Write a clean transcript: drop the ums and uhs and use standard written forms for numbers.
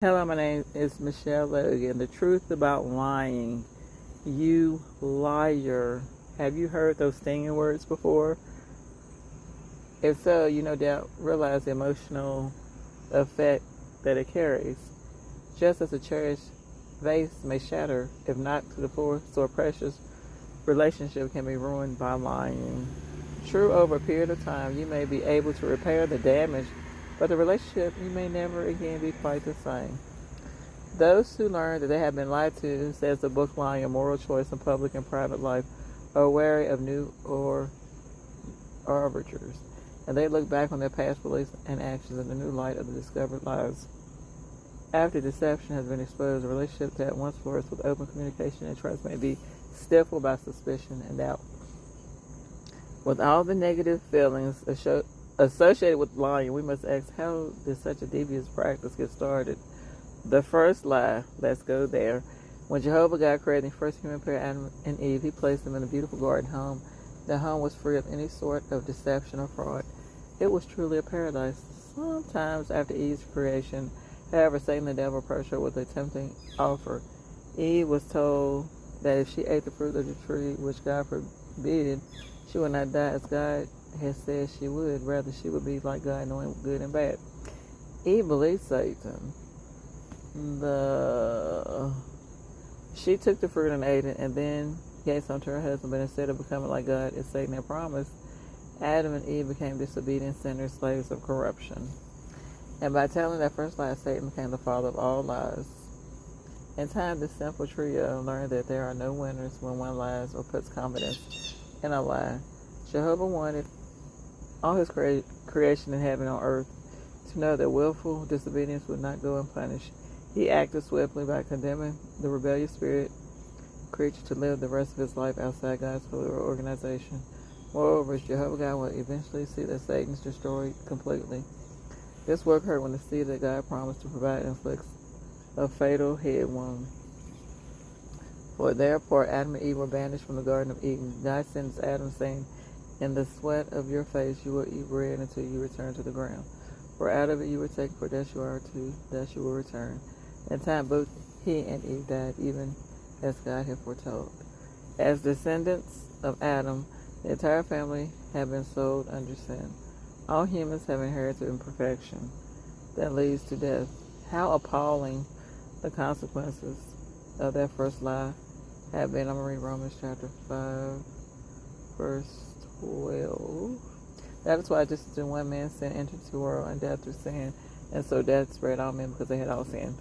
Hello, my name is Michelle Logan. The truth about lying. You liar. Have you heard those stinging words before? If so, you no doubt realize the emotional effect that it carries. Just as a cherished vase may shatter if knocked to the floor, so a precious relationship can be ruined by lying. True, over a period of time, you may be able to repair the damage, but the relationship you may never again be quite the same. Those who learn that they have been lied to, says the book Lying, A Moral Choice in Public and Private Life, are wary of new or arbiters, and they look back on their past beliefs and actions in the new light of the discovered lies. After deception has been exposed, a relationship that once flourished with open communication and trust may be stifled by suspicion and doubt. With all the negative feelings associated with lying, we must ask, how did such a devious practice get started? The first lie, let's go there. When Jehovah God created the first human pair, Adam and Eve, he placed them in a beautiful garden home. The home was free of any sort of deception or fraud. It was truly a paradise. Sometimes after Eve's creation, however, Satan the devil approached her with a tempting offer. Eve was told that if she ate the fruit of the tree which God forbid, she would not die as God had said she would. Rather, she would be like God, knowing good and bad. Eve believed Satan. She took the fruit and ate it, and then gave some to her husband. But instead of becoming like God, as Satan had promised, Adam and Eve became disobedient sinners, slaves of corruption. And by telling that first lie, Satan became the father of all lies. In time, this simple trio learned that there are no winners when one lies or puts confidence in a lie. Jehovah wanted all his creation in heaven and on earth to know that willful disobedience would not go unpunished. He acted swiftly by condemning the rebellious spirit creature to live the rest of his life outside God's holy organization. Moreover, Jehovah God will eventually see that Satan is destroyed completely. This will occur when the seed that God promised to provide inflicts a fatal head wound. For their part, Adam and Eve were banished from the Garden of Eden. God sentenced Adam, saying, "In the sweat of your face you will eat bread until you return to the ground. For out of it you were taken, for thus you are, to thus you will return." In time, both he and Eve died, even as God had foretold. As descendants of Adam, the entire family have been sold under sin. All humans have inherited imperfection that leads to death. How appalling the consequences of that first lie have been. I'm going to read Romans chapter 5, verse 12. That is why just as in one man's sin entered the world, and death through sin, and so death spread all men because they had all sinned.